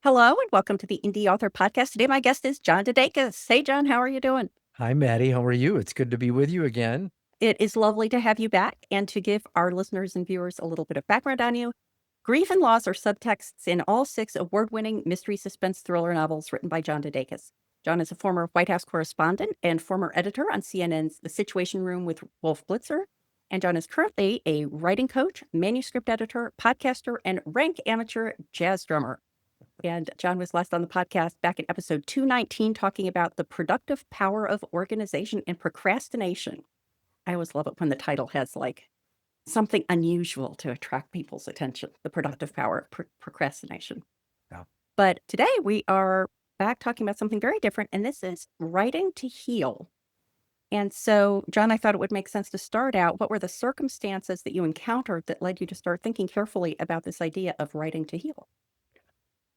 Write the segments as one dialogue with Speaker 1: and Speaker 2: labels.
Speaker 1: Hello and welcome to the Indy Author podcast. Today, my guest is John DeDakis. Hey, John, how are you doing?
Speaker 2: Hi, Matty. How are you? It's good to be with you again.
Speaker 1: It is lovely to have you back and to give our listeners and viewers a little bit of background on you. Grief and Loss are subtexts in all 6 award-winning mystery suspense thriller novels written by John DeDakis. John is a former White House correspondent and former editor on CNN's The Situation Room with Wolf Blitzer. And John is currently a writing coach, manuscript editor, podcaster, and rank amateur jazz drummer. And John was last on the podcast back in episode 219 talking about the productive power of organization and procrastination. I always love it when the title has like something unusual to attract people's attention, the productive power of procrastination.
Speaker 2: Yeah.
Speaker 1: But today we are back talking about something very different, and this is writing to heal. And so, John, I thought it would make sense to start out. What were the circumstances that you encountered that led you to start thinking carefully about this idea of writing to heal?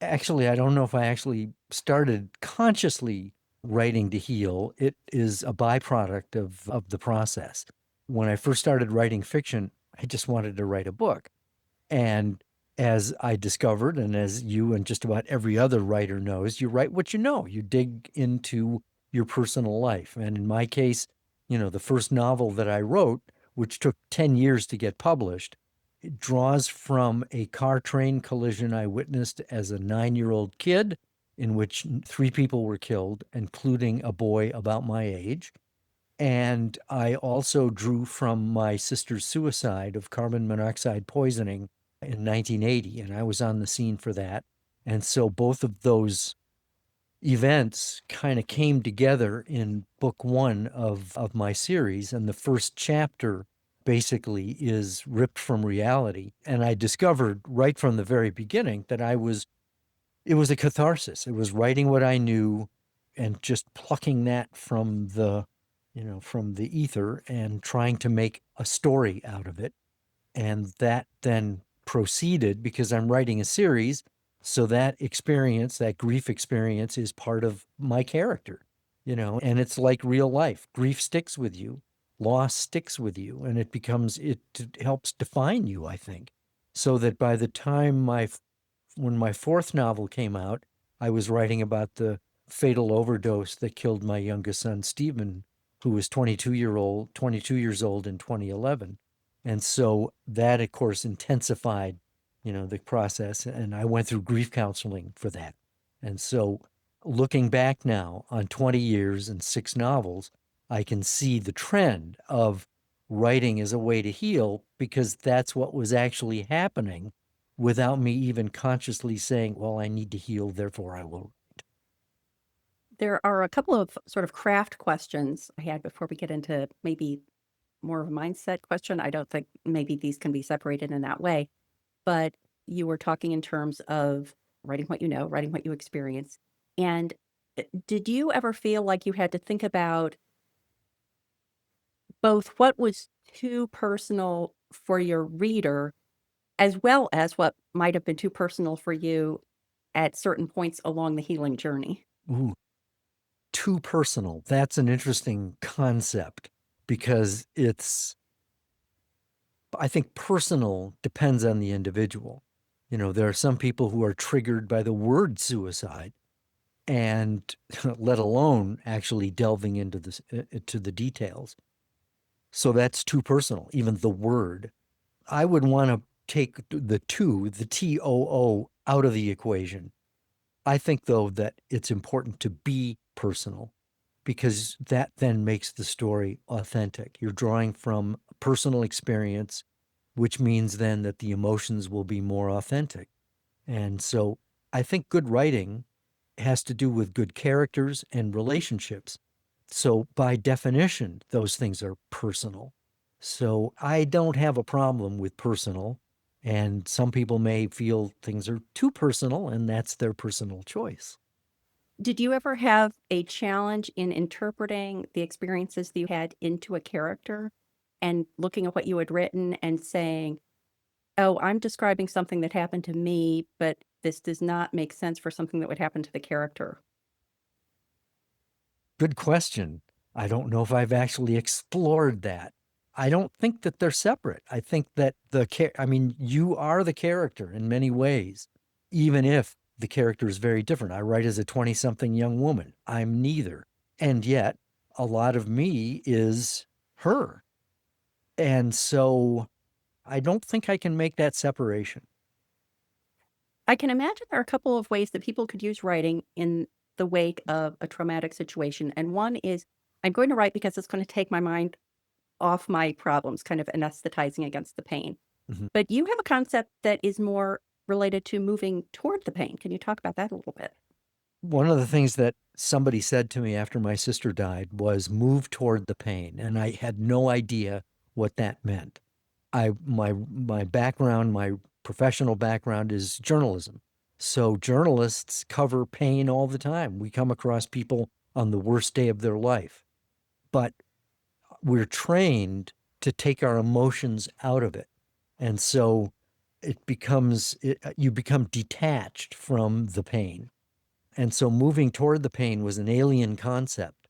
Speaker 2: Actually, I don't know if I actually started consciously writing to heal. It is a byproduct of the process. When I first started writing fiction, I just wanted to write a book. And as I discovered, and as you and just about every other writer knows, you write what you know. You dig into your personal life. And in my case, the first novel that I wrote, which took 10 years to get published, it draws from a car train collision I witnessed as a 9-year-old kid, in which 3 people were killed, including a boy about my age. And I also drew from my sister's suicide of carbon monoxide poisoning in 1980, and I was on the scene for that. And so both of those events kind of came together in book 1 of my series. And the first chapter basically is ripped from reality. And I discovered right from the very beginning that it was a catharsis. It was writing what I knew and just plucking that from from the ether and trying to make a story out of it. And that then proceeded because I'm writing a series. So that experience, that grief experience, is part of my character, and it's like real life. Grief sticks with you, loss sticks with you, and it helps define you, I think. So that by the time when my 4th novel came out, I was writing about the fatal overdose that killed my youngest son, Stephen, who was 22 years old in 2011. And so that, of course, intensified, the process. And I went through grief counseling for that. And so looking back now on 20 years and 6 novels, I can see the trend of writing as a way to heal because that's what was actually happening without me even consciously saying, well, I need to heal, therefore I will.
Speaker 1: There are a couple of sort of craft questions I had before we get into maybe more of a mindset question. I don't think maybe these can be separated in that way, but you were talking in terms of writing what you know, writing what you experience. And did you ever feel like you had to think about both what was too personal for your reader as well as what might have been too personal for you at certain points along the healing journey?
Speaker 2: Ooh, too personal. That's an interesting concept because I think personal depends on the individual. There are some people who are triggered by the word suicide and let alone actually delving into to the details. So that's too personal, even the word. I would want to take the TOO, out of the equation. I think, though, that it's important to be personal because that then makes the story authentic. You're drawing from personal experience, which means then that the emotions will be more authentic. And so I think good writing has to do with good characters and relationships. So by definition, those things are personal. So I don't have a problem with personal. And some people may feel things are too personal, and that's their personal choice.
Speaker 1: Did you ever have a challenge in interpreting the experiences that you had into a character and looking at what you had written and saying, oh, I'm describing something that happened to me, but this does not make sense for something that would happen to the character?
Speaker 2: Good question. I don't know if I've actually explored that. I don't think that they're separate. I think that I mean, you are the character in many ways, even if the character is very different. I write as a 20-something young woman. I'm neither. And yet, a lot of me is her. And so I don't think I can make that separation.
Speaker 1: I can imagine there are a couple of ways that people could use writing in the wake of a traumatic situation. And one is, I'm going to write because it's going to take my mind off my problems, kind of anesthetizing against the pain.
Speaker 2: Mhm.
Speaker 1: But you have a concept that is more related to moving toward the pain. Can you talk about that a little bit?
Speaker 2: One of the things that somebody said to me after my sister died was move toward the pain. And I had no idea what that meant. My background, my professional background is journalism. So journalists cover pain all the time. We come across people on the worst day of their life. But we're trained to take our emotions out of it. And so you become detached from the pain. And so moving toward the pain was an alien concept.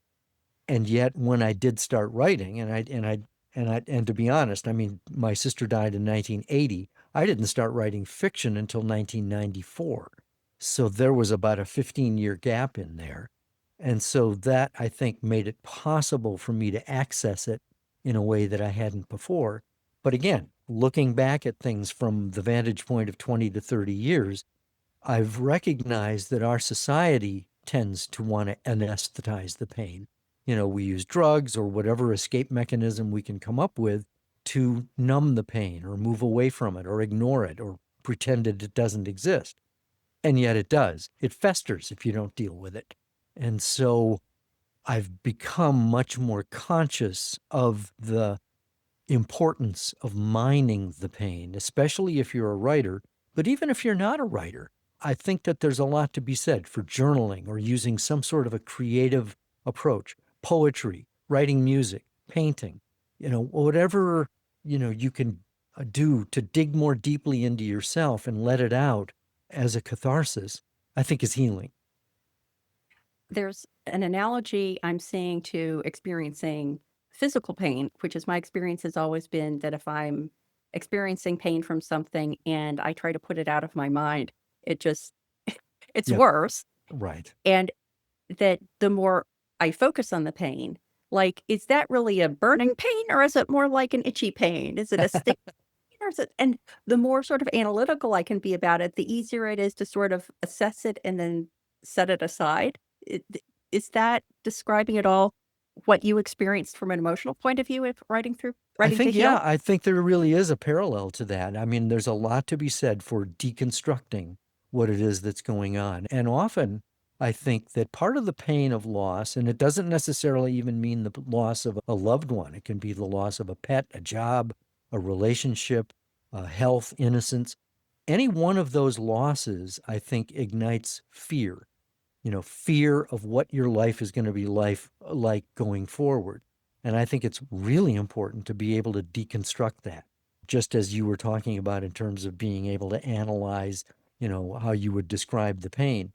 Speaker 2: And yet when I did start writing, and to be honest, I mean, my sister died in 1980. I didn't start writing fiction until 1994. So there was about a 15-year gap in there. And so that, I think, made it possible for me to access it in a way that I hadn't before. But again, looking back at things from the vantage point of 20 to 30 years, I've recognized that our society tends to want to anesthetize the pain. We use drugs or whatever escape mechanism we can come up with to numb the pain or move away from it or ignore it or pretend that it doesn't exist. And yet it does. It festers if you don't deal with it. And so I've become much more conscious of the importance of mining the pain, especially if you're a writer. But even if you're not a writer, I think that there's a lot to be said for journaling or using some sort of a creative approach, poetry, writing music, painting, whatever, you can do to dig more deeply into yourself and let it out as a catharsis, I think is healing.
Speaker 1: There's an analogy I'm seeing to experiencing physical pain, which is my experience has always been that if I'm experiencing pain from something and I try to put it out of my mind, it just, it's
Speaker 2: Yep.
Speaker 1: worse.
Speaker 2: Right.
Speaker 1: And that the more I focus on the pain, like, is that really a burning pain or is it more like an itchy pain? Is it a stick? Or is it, and the more sort of analytical I can be about it, the easier it is to sort of assess it and then set it aside. Is that describing at all what you experienced from an emotional point of view if
Speaker 2: I
Speaker 1: writing to
Speaker 2: think, yeah,
Speaker 1: heal?
Speaker 2: I think there really is a parallel to that. I mean, there's a lot to be said for deconstructing what it is that's going on. And often I think that part of the pain of loss, and it doesn't necessarily even mean the loss of a loved one, it can be the loss of a pet, a job, a relationship, health, innocence. Any one of those losses, I think, ignites fear, fear of what your life is going to be like going forward. And I think it's really important to be able to deconstruct that, just as you were talking about in terms of being able to analyze, how you would describe the pain.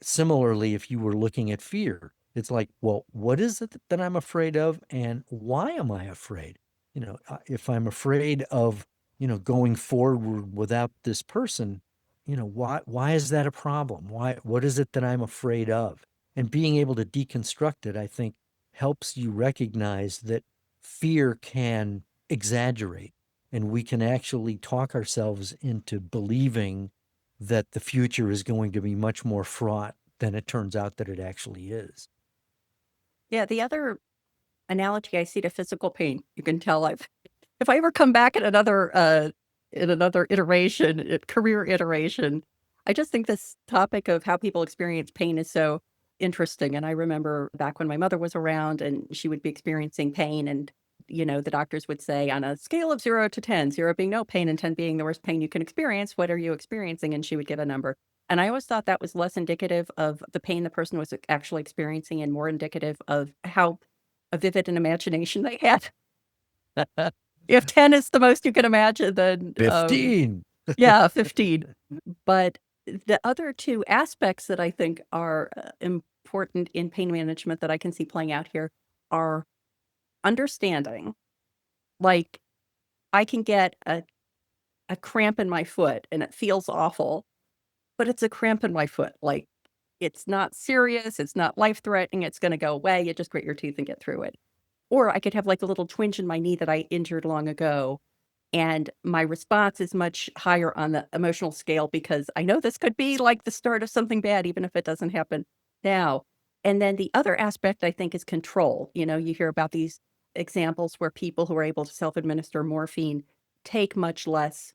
Speaker 2: Similarly, if you were looking at fear, it's like, well, what is it that I'm afraid of and why am I afraid? If I'm afraid of, going forward without this person, why is that a problem? What is it that I'm afraid of? And being able to deconstruct it, I think, helps you recognize that fear can exaggerate and we can actually talk ourselves into believing that the future is going to be much more fraught than it turns out that it actually is.
Speaker 1: Yeah, the other analogy I see to physical pain, you can tell I've if I ever come back in another iteration, career iteration, I just think this topic of how people experience pain is so interesting. And I remember back when my mother was around and she would be experiencing pain and the doctors would say on a scale of 0 to 10, 0 being no pain and 10 being the worst pain you can experience, what are you experiencing? And she would give a number. And I always thought that was less indicative of the pain the person was actually experiencing and more indicative of how a vivid an imagination they had. If 10 is the most you can imagine, then,
Speaker 2: 15.
Speaker 1: yeah, 15. But the other two aspects that I think are, important in pain management that I can see playing out here are understanding. Like, I can get a cramp in my foot and it feels awful, but it's a cramp in my foot. Like, it's not serious, it's not life-threatening, it's gonna go away, you just grit your teeth and get through it. Or I could have, like, a little twinge in my knee that I injured long ago, and my response is much higher on the emotional scale because I know this could be, like, the start of something bad even if it doesn't happen now. And then the other aspect, I think, is control. You hear about these examples where people who are able to self-administer morphine take much less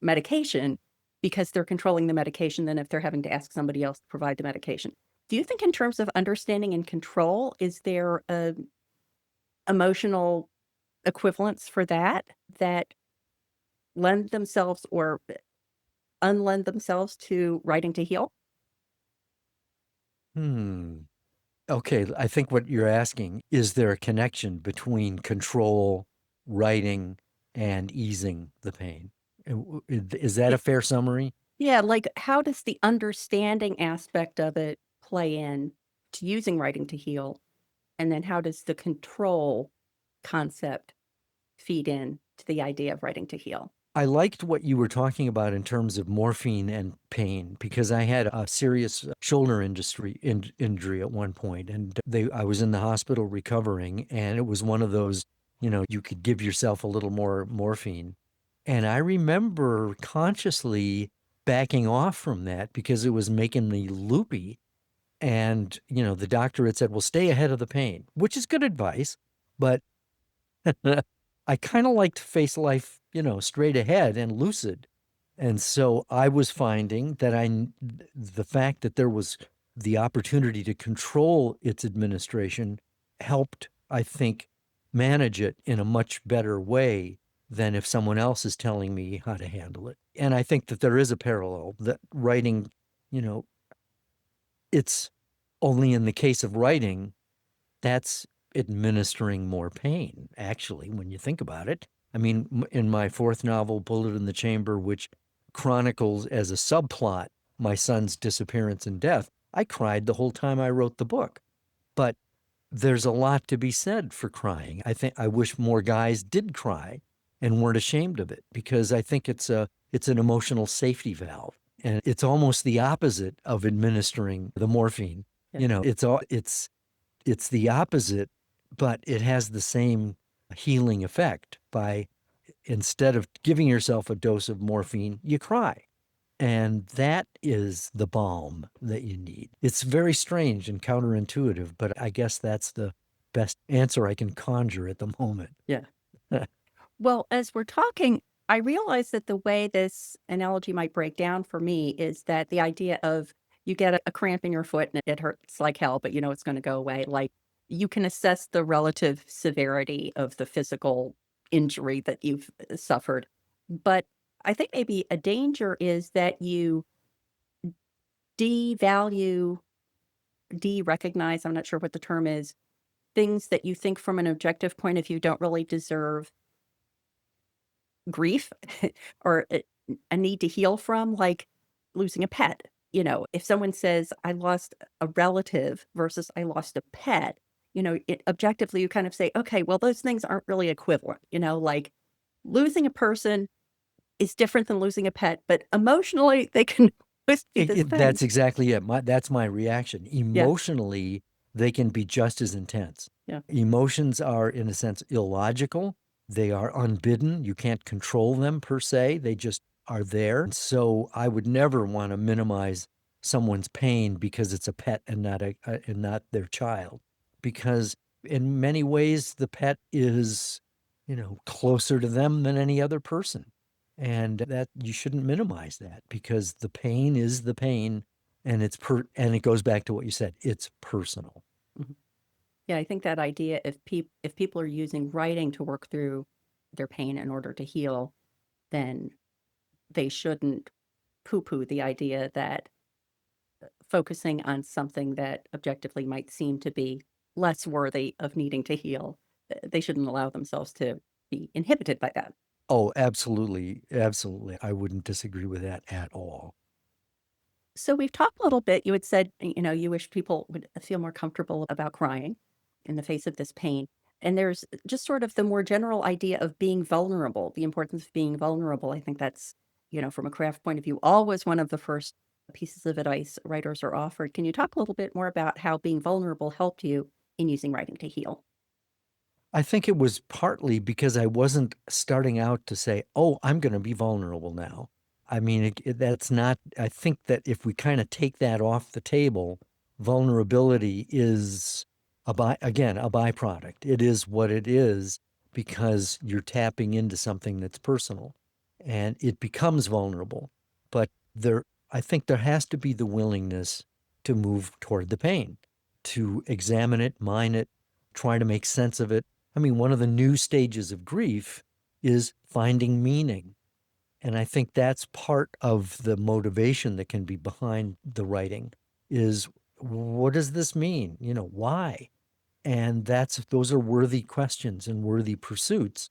Speaker 1: medication because they're controlling the medication than if they're having to ask somebody else to provide the medication. Do you think in terms of understanding and control, is there a emotional equivalents for that lend themselves or unlend themselves to writing to heal?
Speaker 2: Hmm. Okay, I think what you're asking, is there a connection between control, writing, and easing the pain? Is that
Speaker 1: Yeah,
Speaker 2: a fair summary?
Speaker 1: yeah, like, how does the understanding aspect of it play in to using writing to heal? And then how does the control concept feed in to the idea of writing to heal?
Speaker 2: I liked what you were talking about in terms of morphine and pain because I had a serious shoulder injury at one point, and I was in the hospital recovering, and it was one of those, you could give yourself a little more morphine. And I remember consciously backing off from that because it was making me loopy. And, the doctor had said, well, stay ahead of the pain, which is good advice. But I kind of like to face life, straight ahead and lucid. And so I was finding that the fact that there was the opportunity to control its administration helped, I think, manage it in a much better way than if someone else is telling me how to handle it. And I think that there is a parallel that writing, you know, it's only in the case of writing that's administering more pain, actually, when you think about it. I mean, in my fourth novel, Bullet in the Chamber, which chronicles as a subplot my son's disappearance and death, I cried the whole time I wrote the book. But there's a lot to be said for crying. I wish more guys did cry and weren't ashamed of it because I think it's an emotional safety valve. And it's almost the opposite of administering the morphine.
Speaker 1: Yeah.
Speaker 2: It's the opposite, but it has the same healing effect by instead of giving yourself a dose of morphine, you cry. And that is the balm that you need. It's very strange and counterintuitive, but I guess that's the best answer I can conjure at the moment.
Speaker 1: Yeah. Well, as we're talking, I realize that the way this analogy might break down for me is that the idea of you get a cramp in your foot and it hurts like hell, but you know it's going to go away. Like, you can assess the relative severity of the physical injury that you've suffered. But I think maybe a danger is that you devalue, de-recognize, I'm not sure what the term is, things that you think from an objective point of view don't really deserve grief or a need to heal from, like losing a pet. If someone says, I lost a relative versus I lost a pet, objectively, you kind of say, okay, well, those things aren't really equivalent. Like losing a person is different than losing a pet, but emotionally, they can both be the same.
Speaker 2: That's exactly it. That's my reaction.
Speaker 1: Yeah.
Speaker 2: Emotionally, they can be just as intense.
Speaker 1: Yeah.
Speaker 2: Emotions are, in a sense, illogical. They are unbidden. You can't control them per se. They just are there. So I would never want to minimize someone's pain because it's a pet and not their child. Because in many ways, the pet is, closer to them than any other person. And that you shouldn't minimize that because the pain is the pain and and it goes back to what you said, it's personal.
Speaker 1: Mhm. Yeah, I think that idea, if people are using writing to work through their pain in order to heal, then they shouldn't poo-poo the idea that focusing on something that objectively might seem to be less worthy of needing to heal, they shouldn't allow themselves to be inhibited by that.
Speaker 2: Oh, absolutely. Absolutely. I wouldn't disagree with that at all.
Speaker 1: So we've talked a little bit. You had said, you wish people would feel more comfortable about crying in the face of this pain. And there's just sort of the more general idea of being vulnerable, the importance of being vulnerable. I think that's from a craft point of view, always one of the first pieces of advice writers are offered. Can you talk a little bit more about how being vulnerable helped you in using writing to heal?
Speaker 2: I think it was partly because I wasn't starting out to say, oh, I'm going to be vulnerable now. I mean, that's not, I think that if we kind of take that off the table, vulnerability is, again, a byproduct. It is what it is because you're tapping into something that's personal and it becomes vulnerable. But I think there has to be the willingness to move toward the pain, to examine it, mine it, try to make sense of it. I mean, one of the new stages of grief is finding meaning. And I think that's part of the motivation that can be behind the writing is what does this mean? Why? And those are worthy questions and worthy pursuits.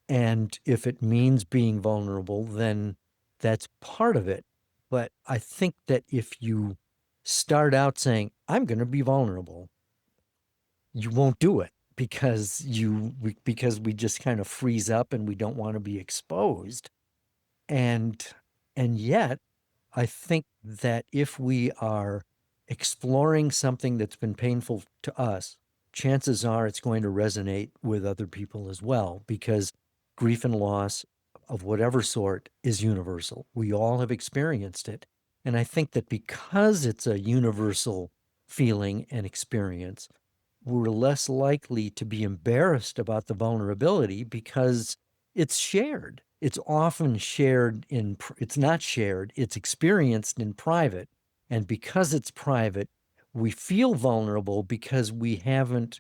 Speaker 2: And if it means being vulnerable, then that's part of it. But I think that if you start out saying, I'm going to be vulnerable, you won't do it because we just kind of freeze up and we don't want to be exposed. And yet I think that if we are exploring something that's been painful to us, chances are it's going to resonate with other people as well, because grief and loss of whatever sort is universal. We all have experienced it. And I think that because it's a universal feeling and experience, we're less likely to be embarrassed about the vulnerability because it's shared. It's often shared it's not shared, it's experienced in private. And because it's private, we feel vulnerable because we haven't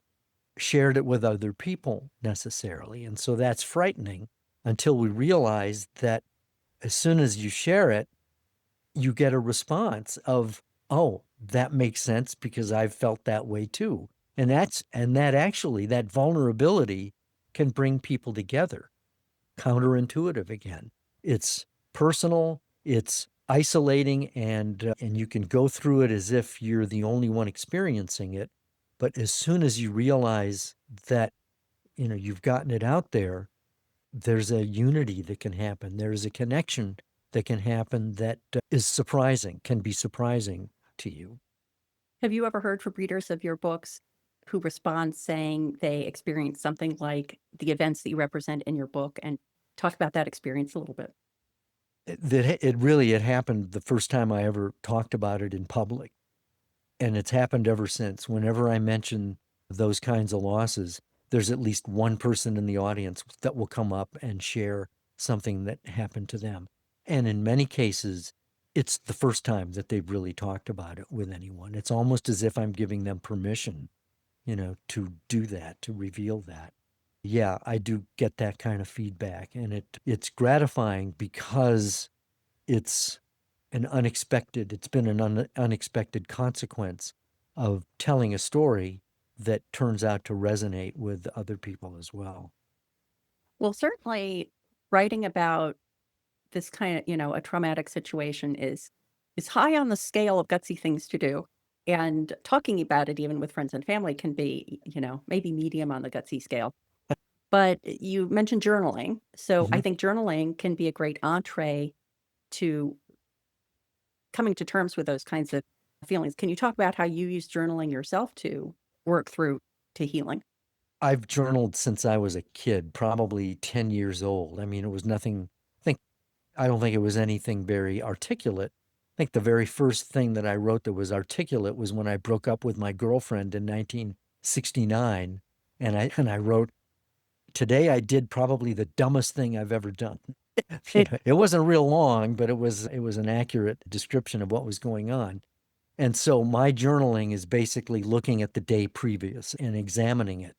Speaker 2: shared it with other people necessarily. And so that's frightening until we realize that as soon as you share it, you get a response of, oh, that makes sense because I've felt that way too. That vulnerability can bring people together. Counterintuitive again. It's personal, it's isolating, and you can go through it as if you're the only one experiencing it. But as soon as you realize that, you've gotten it out there, there's a unity that can happen. There's a connection that can happen that is surprising, can be surprising to you.
Speaker 1: Have you ever heard from readers of your books who respond saying they experienced something like the events that you represent in your book, and talk about that experience a little bit?
Speaker 2: It happened the first time I ever talked about it in public. And it's happened ever since. Whenever I mention those kinds of losses, there's at least one person in the audience that will come up and share something that happened to them. And in many cases, it's the first time that they've really talked about it with anyone. It's almost as if I'm giving them permission, to do that, to reveal that. Yeah, I do get that kind of feedback. And it's gratifying because it's it's been an unexpected consequence of telling a story that turns out to resonate with other people as well.
Speaker 1: Well, certainly writing about this kind of, a traumatic situation is high on the scale of gutsy things to do. And talking about it even with friends and family can be, maybe medium on the gutsy scale. But you mentioned journaling. So I
Speaker 2: Mhm.
Speaker 1: think journaling can be a great entree to coming to terms with those kinds of feelings. Can you talk about how you use journaling yourself to work through to healing?
Speaker 2: I've journaled since I was a kid, probably 10 years old. I mean, it was nothing, I don't think it was anything very articulate. I think the very first thing that I wrote that was articulate was when I broke up with my girlfriend in 1969. And I wrote, today I did probably the dumbest thing I've ever done.
Speaker 1: It
Speaker 2: It wasn't real long, but it was an accurate description of what was going on. And so my journaling is basically looking at the day previous and examining it,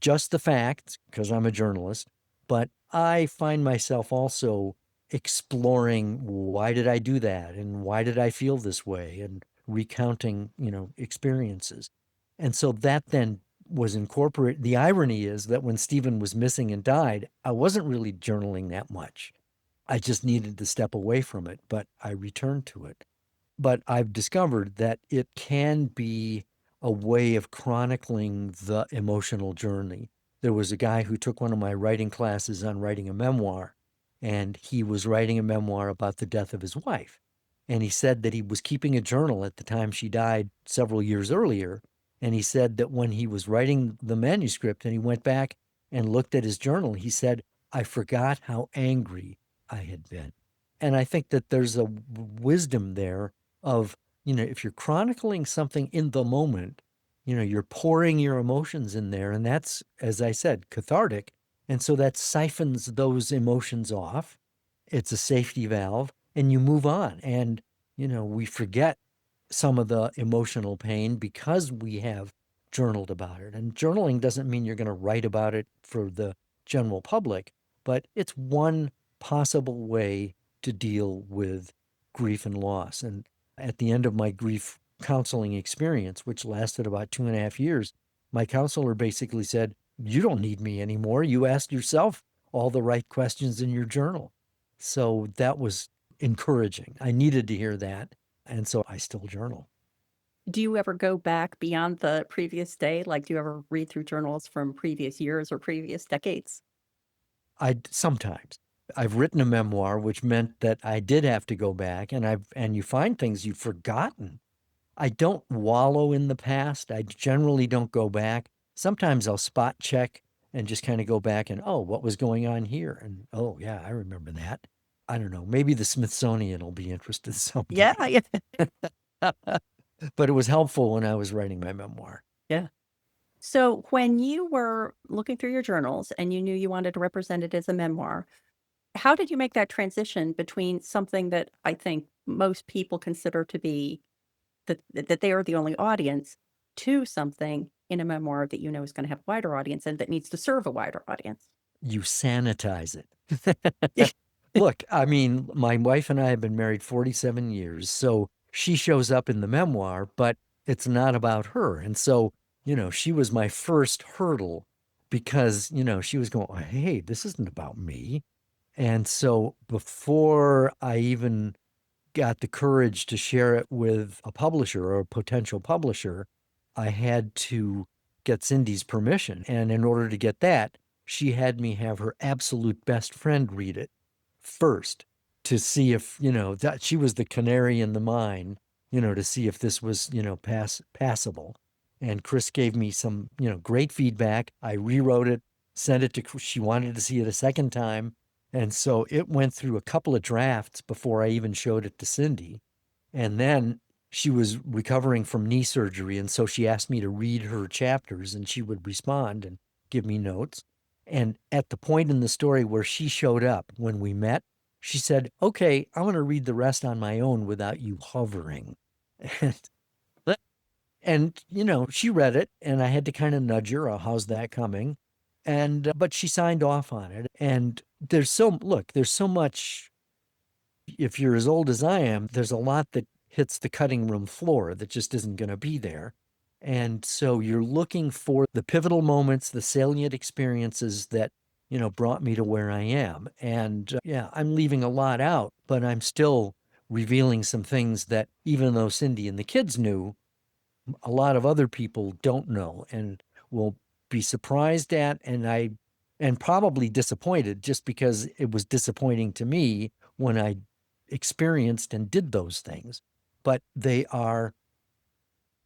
Speaker 2: just the facts, because I'm a journalist, but I find myself also exploring why did I do that and why did I feel this way and recounting, experiences. And so that then was incorporated. The irony is that when Stephen was missing and died, I wasn't really journaling that much. I just needed to step away from it, but I returned to it. But I've discovered that it can be a way of chronicling the emotional journey. There was a guy who took one of my writing classes on writing a memoir, and he was writing a memoir about the death of his wife. And he said that he was keeping a journal at the time she died several years earlier. And he said that when he was writing the manuscript and he went back and looked at his journal, he said, I forgot how angry I had been. And I think that there's a wisdom there of, if you're chronicling something in the moment, you're pouring your emotions in there. And that's, as I said, cathartic. And so that siphons those emotions off. It's a safety valve, and you move on. And, we forget some of the emotional pain because we have journaled about it. And journaling doesn't mean you're going to write about it for the general public, but it's one possible way to deal with grief and loss. And at the end of my grief counseling experience, which lasted about 2.5 years, my counselor basically said, you don't need me anymore. You asked yourself all the right questions in your journal. So that was encouraging. I needed to hear that. And so I still journal.
Speaker 1: Do you ever go back beyond the previous day? Like, do you ever read through journals from previous years or previous decades?
Speaker 2: Sometimes. I've written a memoir, which meant that I did have to go back, and you find things you've forgotten. I don't wallow in the past. I generally don't go back. Sometimes I'll spot check and just kind of go back and, oh, what was going on here? And, oh, yeah, I remember that. I don't know. Maybe the Smithsonian will be interested someday.
Speaker 1: Yeah.
Speaker 2: But it was helpful when I was writing my memoir.
Speaker 1: Yeah. So when you were looking through your journals and you knew you wanted to represent it as a memoir, how did you make that transition between something that I think most people consider to be that they are the only audience to something in a memoir that you know is going to have a wider audience and that needs to serve a wider audience?
Speaker 2: You sanitize it. Look, I mean, my wife and I have been married 47 years, so she shows up in the memoir, but it's not about her. And so, she was my first hurdle because, she was going, hey, this isn't about me. And so before I even got the courage to share it with a publisher or a potential publisher, I had to get Cindy's permission. And in order to get that, she had me have her absolute best friend read it first to see if, that she was the canary in the mine, to see if this was, passable. And Chris gave me some, great feedback. I rewrote it, sent it to, she wanted to see it a second time. And so it went through a couple of drafts before I even showed it to Cindy. And then she was recovering from knee surgery. And so she asked me to read her chapters and she would respond and give me notes. And at the point in the story where she showed up when we met, she said, okay, I'm going to read the rest on my own without you hovering. And, she read it and I had to kind of nudge her, oh, how's that coming? And, but she signed off on it. And there's so much, if you're as old as I am, there's a lot that hits the cutting room floor that just isn't going to be there. And so you're looking for the pivotal moments, the salient experiences that, brought me to where I am. And yeah, I'm leaving a lot out, but I'm still revealing some things that even though Cindy and the kids knew, a lot of other people don't know and will be surprised at, and probably disappointed just because it was disappointing to me when I experienced and did those things. But they are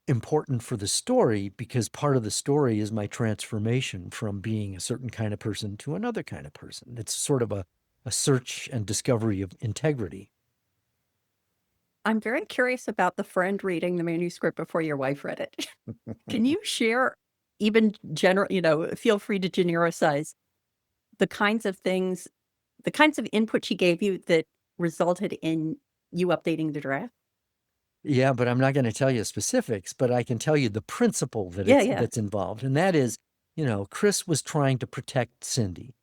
Speaker 2: important for the story because part of the story is my transformation from being a certain kind of person to another kind of person. It's sort of a search and discovery of integrity.
Speaker 1: I'm very curious about the friend reading the manuscript before your wife read it. Can you share, even feel free to genericize the kinds of things, the kinds of input she gave you that resulted in you updating the draft?
Speaker 2: Yeah, but I'm not going to tell you specifics, but I can tell you the principle
Speaker 1: Yeah.
Speaker 2: that's involved. And that is, Chris was trying to protect Cindy.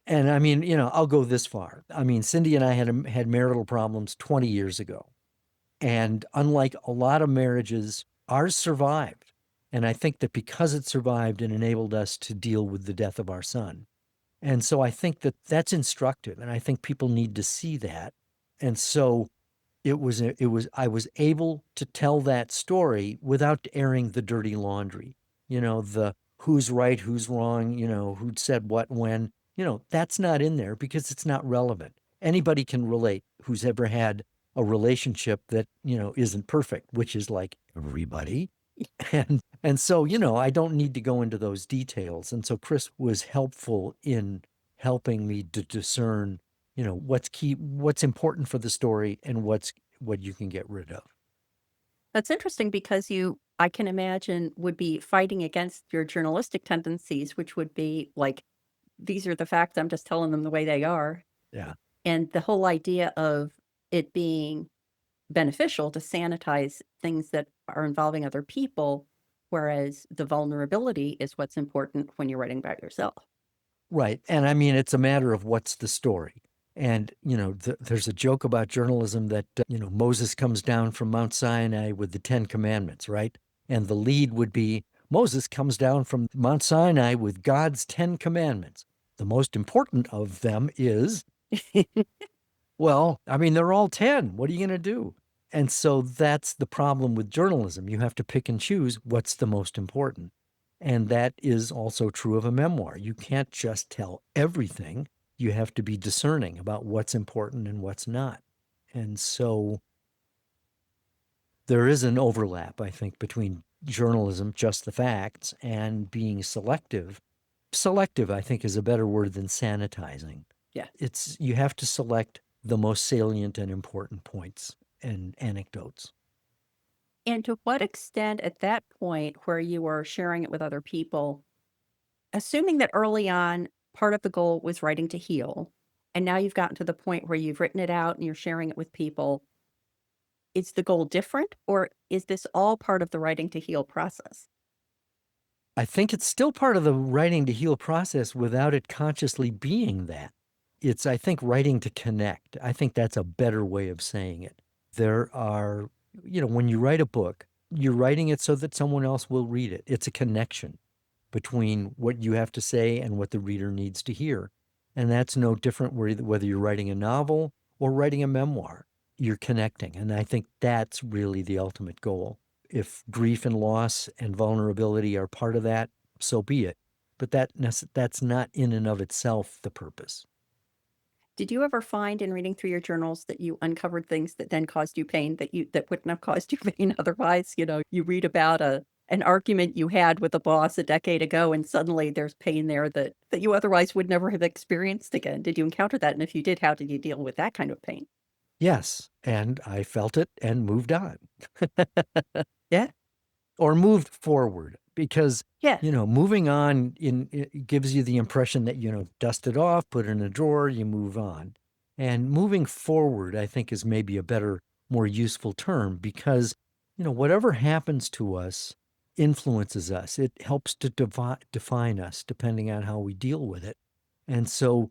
Speaker 2: And I mean, I'll go this far. I mean, Cindy and I had marital problems 20 years ago. And unlike a lot of marriages, ours survived. And I think that because it survived, it enabled us to deal with the death of our son. And so I think that that's instructive. And I think people need to see that. And so I was able to tell that story without airing the dirty laundry, the who's right, who's wrong, who'd said what, when. That's not in there because it's not relevant. Anybody can relate who's ever had a relationship that, isn't perfect, which is like everybody. And so, I don't need to go into those details. And so Chris was helpful in helping me to discern, what's key, what's important for the story and what you can get rid of.
Speaker 1: That's interesting because I can imagine, would be fighting against your journalistic tendencies, which would be like, these are the facts, I'm just telling them the way they are.
Speaker 2: Yeah.
Speaker 1: And the whole idea of it being beneficial to sanitize things that are involving other people, whereas the vulnerability is what's important when you're writing about yourself.
Speaker 2: Right. And I mean, it's a matter of what's the story. And, there's a joke about journalism that, Moses comes down from Mount Sinai with the 10 Commandments, right? And the lead would be Moses comes down from Mount Sinai with God's 10 Commandments. The most important of them is, well, I mean, they're all 10. What are you going to do? And so that's the problem with journalism. You have to pick and choose what's the most important. And that is also true of a memoir. You can't just tell everything. You have to be discerning about what's important and what's not. And so there is an overlap, I think, between journalism, just the facts, and being selective. Selective, I think, is a better word than sanitizing.
Speaker 1: Yeah.
Speaker 2: You have to select the most salient and important points and anecdotes.
Speaker 1: And to what extent at that point where you are sharing it with other people, assuming that early on part of the goal was writing to heal, and now you've gotten to the point where you've written it out and you're sharing it with people, is the goal different, or is this all part of the writing to heal process?
Speaker 2: I think it's still part of the writing to heal process without it consciously being that. It's, I think, writing to connect. I think that's a better way of saying it. There are, when you write a book, you're writing it so that someone else will read it. It's a connection between what you have to say and what the reader needs to hear. And that's no different whether you're writing a novel or writing a memoir. You're connecting. And I think that's really the ultimate goal. If grief and loss and vulnerability are part of that, so be it. But that's not in and of itself the purpose.
Speaker 1: Did you ever find in reading through your journals that you uncovered things that then caused you pain that wouldn't have caused you pain otherwise? You read about an argument you had with a boss a decade ago, and suddenly there's pain there that you otherwise would never have experienced again. Did you encounter that? And if you did, how did you deal with that kind of pain?
Speaker 2: Yes. And I felt it and moved on.
Speaker 1: Yeah.
Speaker 2: Or moved forward because,
Speaker 1: Yeah.
Speaker 2: moving on it gives you the impression that, dust it off, put it in a drawer, you move on. And moving forward, I think, is maybe a better, more useful term because, whatever happens to us influences us. It helps to define us depending on how we deal with it. And so,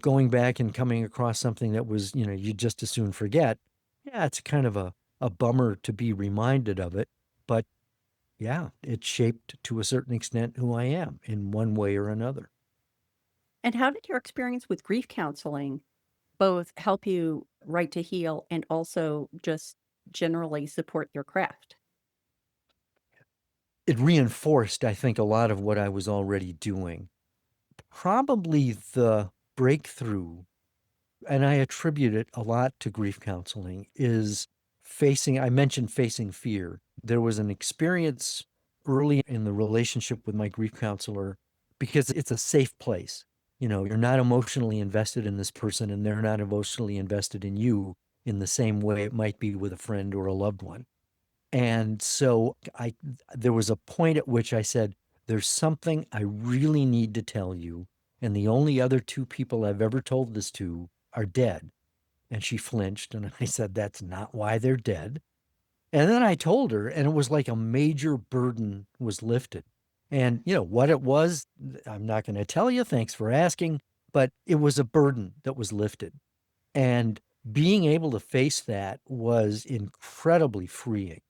Speaker 2: going back and coming across something that was, you just as soon forget, yeah, it's kind of a bummer to be reminded of it. But yeah, it shaped to a certain extent who I am in one way or another.
Speaker 1: And how did your experience with grief counseling both help you write to heal and also just generally support your craft?
Speaker 2: It reinforced, I think, a lot of what I was already doing. Probably the breakthrough, and I attribute it a lot to grief counseling, is I mentioned facing fear. There was an experience early in the relationship with my grief counselor because it's a safe place. You're not emotionally invested in this person and they're not emotionally invested in you in the same way it might be with a friend or a loved one. And so there was a point at which I said, there's something I really need to tell you. And the only other two people I've ever told this to are dead. And she flinched. And I said, that's not why they're dead. And then I told her, and it was like a major burden was lifted. And what it was, I'm not going to tell you. Thanks for asking. But it was a burden that was lifted. And being able to face that was incredibly freeing.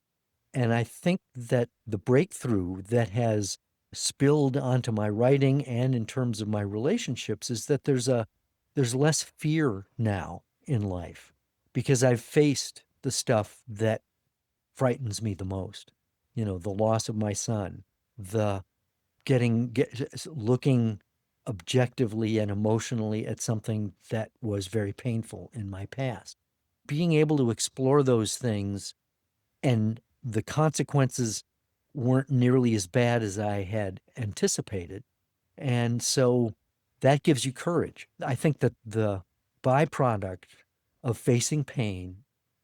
Speaker 2: And I think that the breakthrough that has spilled onto my writing and in terms of my relationships is that there's less fear now in life because I've faced the stuff that frightens me the most. The loss of my son, the looking objectively and emotionally at something that was very painful in my past. Being able to explore those things, and the consequences weren't nearly as bad as I had anticipated. And so that gives you courage. I think that the byproduct of facing pain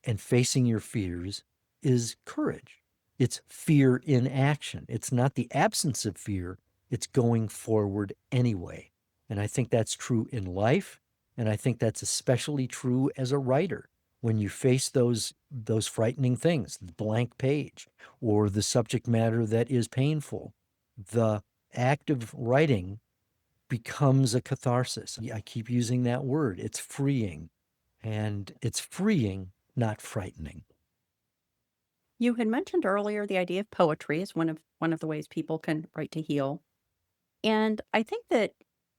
Speaker 2: and facing your fears is courage. It's fear in action. It's not the absence of fear, it's going forward anyway. And I think that's true in life. And I think that's especially true as a writer. When you face those frightening things, the blank page or the subject matter that is painful, the act of writing becomes a catharsis. I keep using that word. It's freeing. And it's freeing, not frightening.
Speaker 1: You had mentioned earlier the idea of poetry is one of the ways people can write to heal. And I think that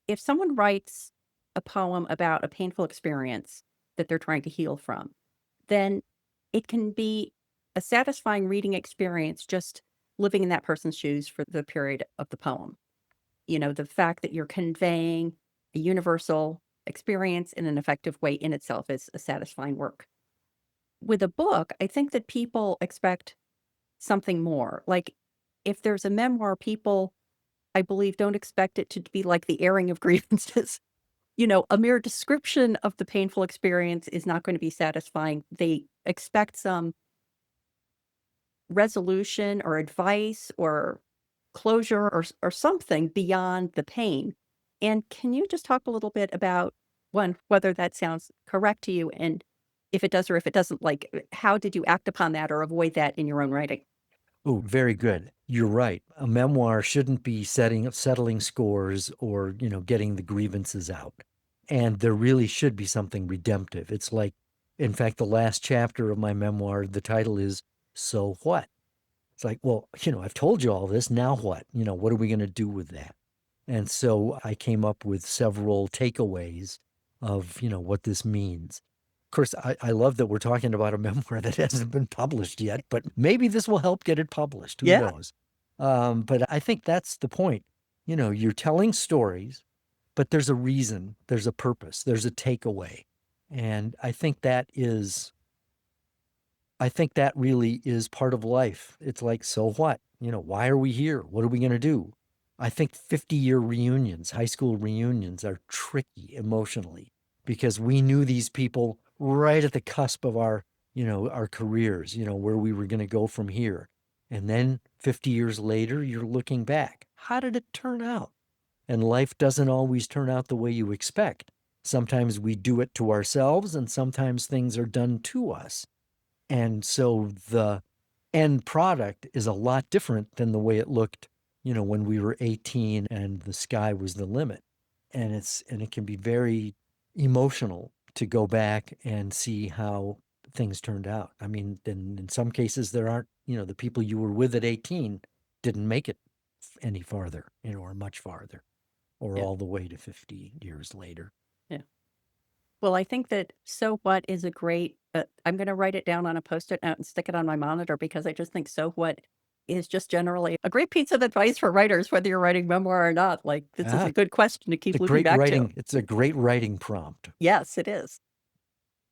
Speaker 1: if someone writes a poem about a painful experience that they're trying to heal from, then it can be a satisfying reading experience just living in that person's shoes for the period of the poem. You know, the fact that you're conveying a universal experience in an effective way in itself is a satisfying work. With a book, I think that people expect something more. Like, if there's a memoir, people, I believe, don't expect it to be like the airing of grievances. You know, a mere description of the painful experience is not going to be satisfying. They expect some resolution or advice or closure or something beyond the pain. And can you just talk a little bit about, one, whether that sounds correct to you, and if it does or if it doesn't, like, how did you act upon that or avoid that in your own writing?
Speaker 2: Oh, very good. You're right. A memoir shouldn't be settling scores or, getting the grievances out. And there really should be something redemptive. It's like, in fact, the last chapter of my memoir, the title is So What? It's like, well, I've told you all this. Now what? What are we going to do with that? And so I came up with several takeaways of, what this means. Of course, I love that we're talking about a memoir that hasn't been published yet, but maybe this will help get it published. Who
Speaker 1: Yeah.
Speaker 2: knows? But I think that's the point. You're telling stories, but there's a reason, there's a purpose, there's a takeaway. And I think that really is part of life. It's like, so what? Why are we here? What are we going to do? I think 50-year reunions, high school reunions, are tricky emotionally because we knew these people right at the cusp of our careers, where we were going to go from here. And then 50 years later, you're looking back. How did it turn out? And life doesn't always turn out the way you expect. Sometimes we do it to ourselves, and sometimes things are done to us. And so the end product is a lot different than the way it looked, when we were 18 and the sky was the limit. And it can be very emotional to go back and see how things turned out. I mean, in some cases there aren't, the people you were with at 18 didn't make it any farther, or much farther, or
Speaker 1: Yeah.
Speaker 2: all the way to 50 years later.
Speaker 1: Yeah. Well, I think that "So What" is a great, I'm gonna write it down on a Post-it note and stick it on my monitor because I just think "So What" is just generally a great piece of advice for writers, whether you're writing memoir or not. Like, this is
Speaker 2: Ah,
Speaker 1: a good question to keep
Speaker 2: the
Speaker 1: looping
Speaker 2: great
Speaker 1: back to.
Speaker 2: writing, it's a great writing prompt.
Speaker 1: Yes, it is.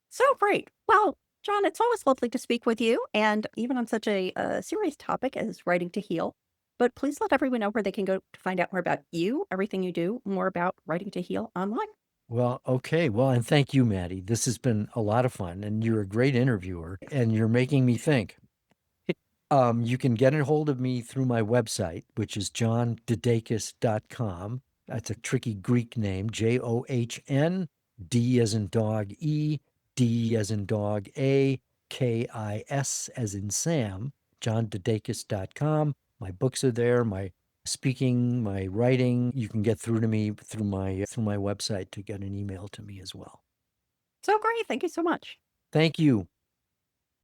Speaker 1: So great. Well, John, it's always lovely to speak with you, and even on such a serious topic as writing to heal. But please let everyone know where they can go to find out more about you, everything you do, more about writing to heal online.
Speaker 2: Well, okay. Well, and thank you, Matty. This has been a lot of fun, and you're a great interviewer, and you're making me think. You can get a hold of me through my website, which is johndedakis.com. That's a tricky Greek name, John, D as in dog E, D as in dog A, Kis as in Sam, johndedakis.com. My books are there, my speaking, my writing. You can get through to me through my website to get an email to me as well.
Speaker 1: So great. Thank you so much.
Speaker 2: Thank you.